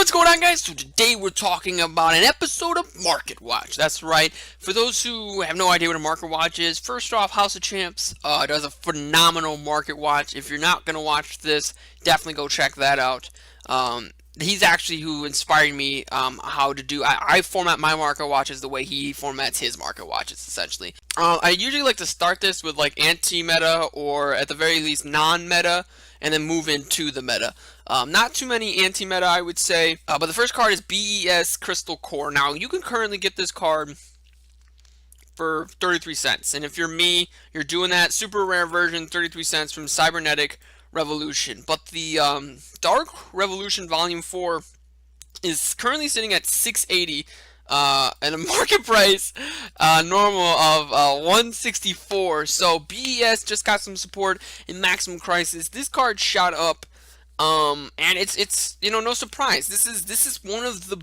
What's going on, guys? So today we're talking about an episode of Market Watch. That's right. For those who have no idea what a Market Watch is, first off, House of Champs does a phenomenal Market Watch. If you're not going to watch this, definitely go check that out. He's actually who inspired me how to do. I format my Market Watches the way he formats his Market Watches, essentially. I usually like to start this with like anti-meta or at the very least non-meta, and then move into the meta. Not too many anti-meta, I would say, but the first card is BES Crystal Core. Now, you can currently get this card for 33 cents, and if you're me, you're doing that super rare version, 33 cents from Cybernetic Revolution. But the Dark Revolution Volume 4 is currently sitting at 680 and a market price normal of 164. So BES just got some support in Maximum Crysis. This card shot up, and it's no surprise. This is one of the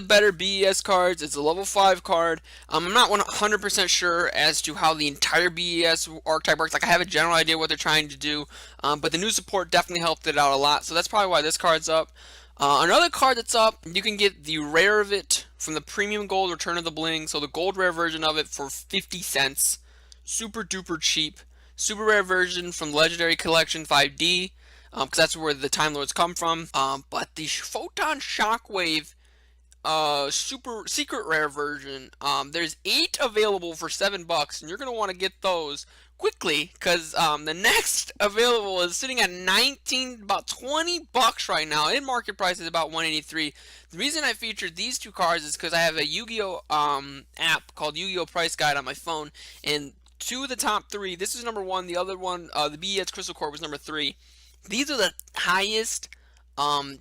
better BES cards. It's a level 5 card. I'm not 100% sure as to how the entire BES archetype works. Like, I have a general idea what they're trying to do, but the new support definitely helped it out a lot. So that's probably why this card's up. Another card that's up, you can get the rare of it from the Premium Gold Return of the Bling. So the gold rare version of it for 50 cents. Super duper cheap. Super rare version from Legendary Collection 5D, because that's where the Time Lords come from. But the Photon Shockwave super secret rare version, there's 8 available for $7, and you're going to want to get those quickly, because the next available is sitting at 19, about $20 right now. In market price is about 183. The reason I featured these two cards is because I have a Yu-Gi-Oh app called Yu-Gi-Oh Price Guide on my phone, and 2 of the top 3, this is number 1, the other one, the BES Crystal Core, was number 3. These are the highest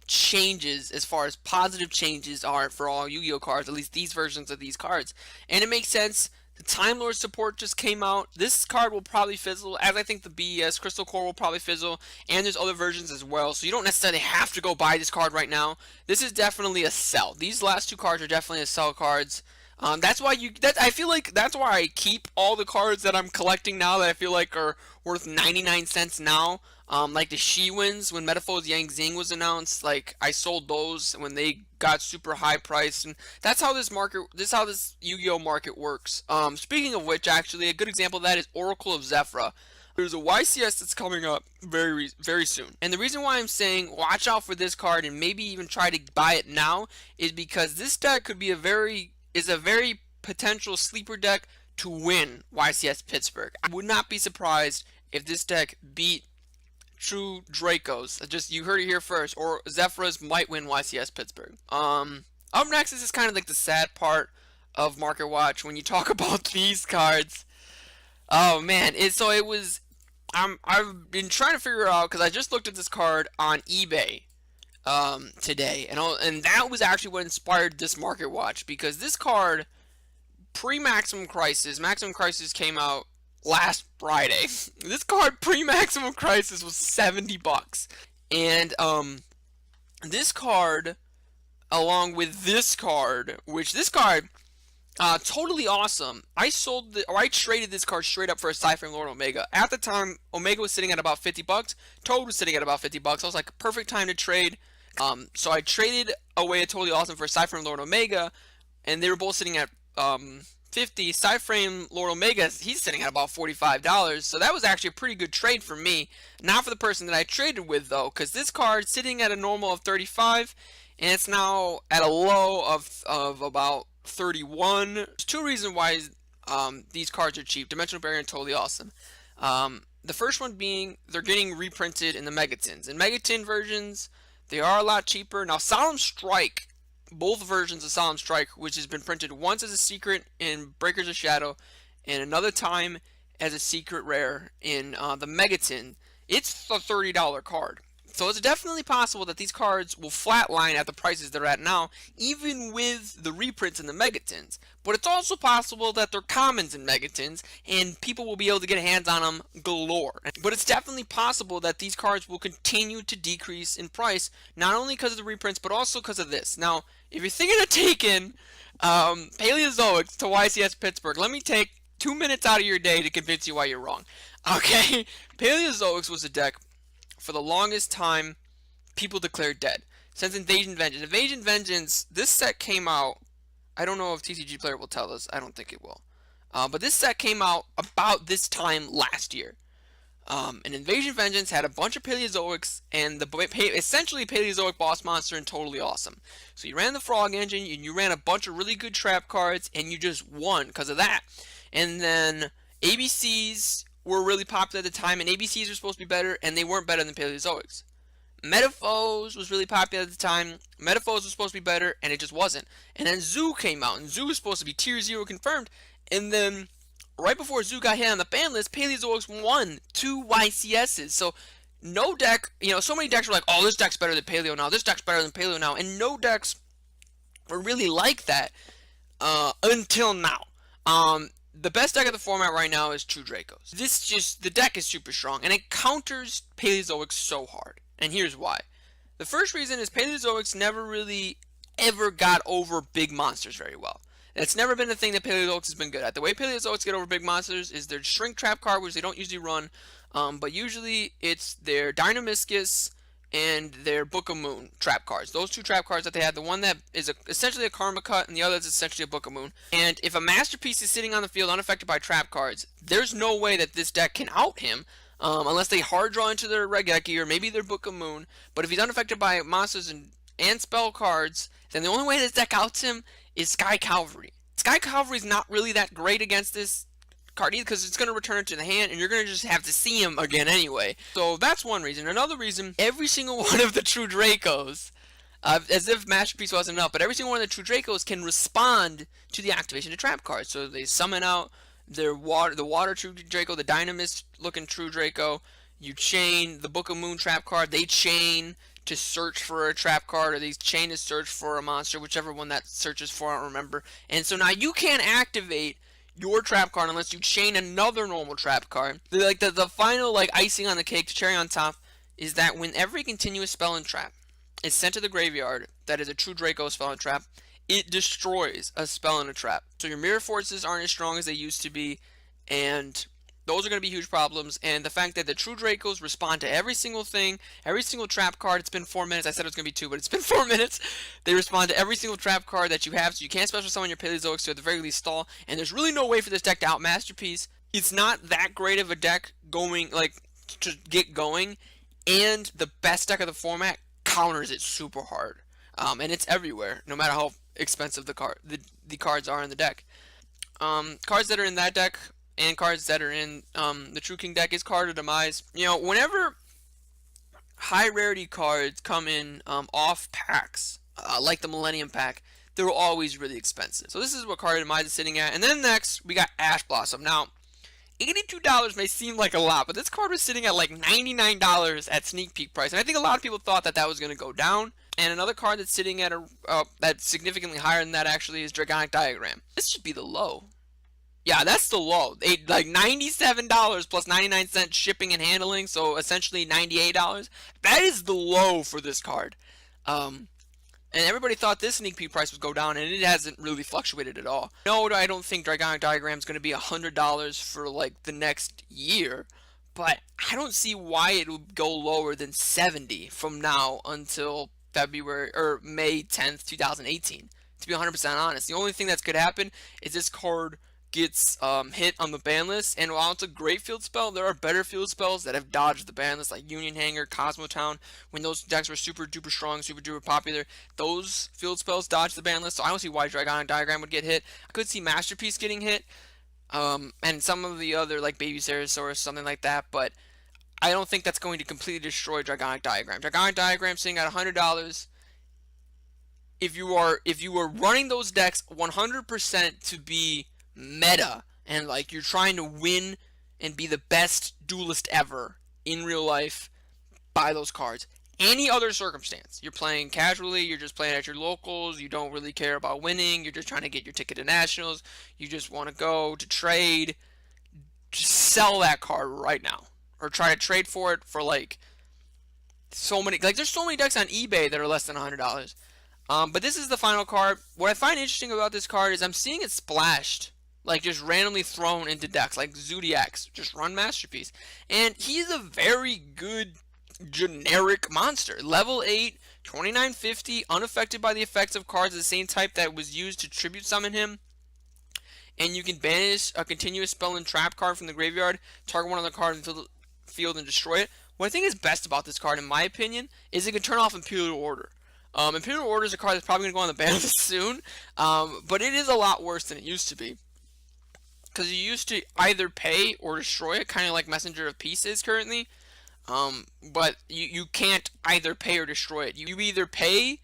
changes as far as positive changes are for all Yu-Gi-Oh cards, at least these versions of these cards. And it makes sense. The Time Lord support just came out. This card will probably fizzle, as I think the BES Crystal Core will probably fizzle, and there's other versions as well, so you don't necessarily have to go buy this card right now. This is definitely a sell. These last 2 cards are definitely a sell cards. That's why I feel like that's why I keep all the cards that I'm collecting now that I feel like are worth 99 cents now. Like the Shi-Wins, when Metaphors Yang Zing was announced, like, I sold those when they got super high priced, and that's how this Yu-Gi-Oh market works. Speaking of which, actually, a good example of that is Oracle of Zafra. There's a YCS that's coming up very, very soon. And the reason why I'm saying watch out for this card and maybe even try to buy it now is because this deck could be a very potential sleeper deck to win YCS Pittsburgh. I would not be surprised if this deck beat True Dracos. Just, you heard it here first, or Zephyrs might win YCS Pittsburgh. Up next, this is kind of like the sad part of Market Watch when you talk about these cards. Oh man, I've been trying to figure out, because I just looked at this card on eBay today, and that was actually what inspired this Market Watch, because this card pre-Maximum Crysis came out last Friday. This card pre-Maximum Crysis was $70, and this card, along with this card, totally awesome. I traded this card straight up for a Cypher Lord Omega. At the time, Omega was sitting at about $50. Toad was sitting at about $50. I was like, perfect time to trade. So I traded away a Totally Awesome for Cypher and Lord Omega, and they were both sitting at 50. Cypher Lord Omega, he's sitting at about $45. So that was actually a pretty good trade for me. Not for the person that I traded with, though, because this card sitting at a normal of 35, and it's now at a low of about 31. There's 2 reasons why these cards are cheap: Dimensional Barrier and Totally Awesome. The first one being they're getting reprinted in the Megatins. In Megatin versions, they are a lot cheaper. Now, Solemn Strike, both versions of Solemn Strike, which has been printed once as a secret in Breakers of Shadow and another time as a secret rare in the Megatin, it's a $30 card. So it's definitely possible that these cards will flatline at the prices they're at now, even with the reprints in the Megatins. But it's also possible that they're commons in Megatins, and people will be able to get hands on them galore. But it's definitely possible that these cards will continue to decrease in price, not only because of the reprints, but also because of this. Now, if you're thinking of taking Paleozoics to YCS Pittsburgh, let me take 2 minutes out of your day to convince you why you're wrong. Okay, Paleozoics was a deck for the longest time people declared dead. Since Invasion Vengeance. Invasion Vengeance, this set came out, I don't know if TCG Player will tell us, I don't think it will. But this set came out about this time last year. And Invasion Vengeance had a bunch of Paleozoics and essentially Paleozoic boss monster and totally awesome. So you ran the Frog Engine, and you ran a bunch of really good trap cards, and you just won because of that. And then ABCs were really popular at the time, and ABCs were supposed to be better, and they weren't better than Paleozoics. Metaphors was really popular at the time. Metaphors was supposed to be better, and it just wasn't. And then Zoo came out, and Zoo was supposed to be tier 0 confirmed, and then right before Zoo got hit on the ban list, Paleozoics won 2 YCSs. So no deck, so many decks were like, oh, this deck's better than Paleo now, this deck's better than Paleo now, and no decks were really like that until now. The best deck of the format right now is True Dracos. The deck is super strong, and it counters Paleozoics so hard. And here's why. The first reason is Paleozoics never really ever got over big monsters very well. And it's never been a thing that Paleozoics has been good at. The way Paleozoics get over big monsters is their Shrink Trap card, which they don't usually run, but usually it's their Dynamiscus and their Book of Moon trap cards. Those 2 trap cards that they had, the one that is essentially a Karma Cut and the other is essentially a Book of Moon. And if a Masterpiece is sitting on the field unaffected by trap cards, there's no way that this deck can out him unless they hard draw into their Regeki or maybe their Book of Moon. But if he's unaffected by monsters and spell cards, then the only way this deck outs him is Sky Cavalry. Sky Cavalry is not really that great against this card either because it's going to return it to the hand and you're going to just have to see him again anyway. So that's one reason. Another reason, every single one of the True Dracos, as if Masterpiece wasn't enough, but every single one of the True Dracos can respond to the activation of trap cards. So they summon out the Water True Draco, the Dynamist looking True Draco. You chain the Book of Moon trap card. They chain to search for a trap card, or they chain to search for a monster, whichever one that searches for, I don't remember. And so now you can't activate your trap card unless you chain another normal trap card. The final icing on the cake, the cherry on top, is that when every continuous spell and trap is sent to the graveyard that is a True Draco spell and trap, it destroys a spell and a trap. So your Mirror Forces aren't as strong as they used to be, and those are going to be huge problems. And the fact that the True Dracos respond to every single thing, every single trap card. It's been 4 minutes. I said it was going to be 2, but it's been 4 minutes. They respond to every single trap card that you have, so you can't special summon your Paleozoics to at the very least stall. And there's really no way for this deck to out Masterpiece. It's not that great of a deck to get going, and the best deck of the format counters it super hard. And it's everywhere, no matter how expensive the cards are in the deck. Cards that are in that deck and cards that are in the True King deck is Card of Demise. Whenever high rarity cards come in off packs, like the Millennium pack, they're always really expensive. So this is what Card of Demise is sitting at. And then next, we got Ash Blossom. Now, $82 may seem like a lot, but this card was sitting at like $99 at sneak peek price. And I think a lot of people thought that that was going to go down. And another card that's sitting at that's significantly higher than that actually is Dragonic Diagram. This should be the low. Yeah, that's the low. $97 plus 99 cents shipping and handling, so essentially $98. That is the low for this card. And everybody thought this sneak peek price would go down, and it hasn't really fluctuated at all. No, I don't think Dragonic Diagram is going to be $100 for like the next year, but I don't see why it would go lower than $70 from now until February or May 10th, 2018. To be 100% honest, the only thing that could happen is this card gets hit on the ban list, and while it's a great field spell, there are better field spells that have dodged the ban list, like Union Hanger, Cosmotown. When those decks were super duper strong, super duper popular, those field spells dodged the ban list, so I don't see why Dragonic Diagram would get hit. I could see Masterpiece getting hit, and some of the other, like Baby Ceratosaurus, something like that, but I don't think that's going to completely destroy Dragonic Diagram. Dragonic Diagram sitting at $100. If you are running those decks 100% to be meta and like you're trying to win and be the best duelist ever in real life, buy those cards. Any other circumstance, you're playing casually, you're just playing at your locals, you don't really care about winning, you're just trying to get your ticket to nationals, you just want to go to trade, just sell that card right now, or try to trade for it for like so many, like there's so many decks on eBay that are less than $100. But this is the final card. What I find interesting about this card is I'm seeing it splashed, like just randomly thrown into decks, like Zodiacs, just run Masterpiece. And he's a very good generic monster. Level 8, 2950, unaffected by the effects of cards of the same type that was used to tribute summon him. And you can banish a continuous spell and trap card from the graveyard, target one of the cards until the field and destroy it. What I think is best about this card, in my opinion, is it can turn off Imperial Order. Imperial Order is a card that's probably going to go on the ban list soon, but it is a lot worse than it used to be. Because you used to either pay or destroy it, kind of like Messenger of Peace is currently. But you can't either pay or destroy it. You either pay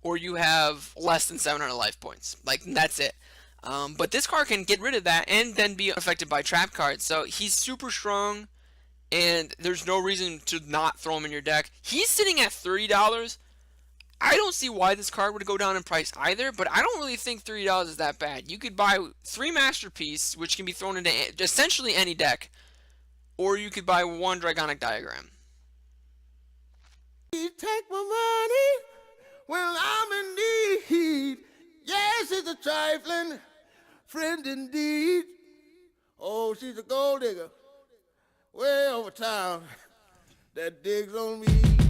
or you have less than 700 life points. Like, that's it. But this card can get rid of that and then be affected by trap cards. So he's super strong, and there's no reason to not throw him in your deck. He's sitting at $30. I don't see why this card would go down in price either, but I don't really think $30 is that bad. You could buy 3 Masterpiece, which can be thrown into essentially any deck, or you could buy 1 Dragonic Diagram. You take my money when I'm in need. Yes, it's a trifling friend indeed. Oh, she's a gold digger way over town that digs on me.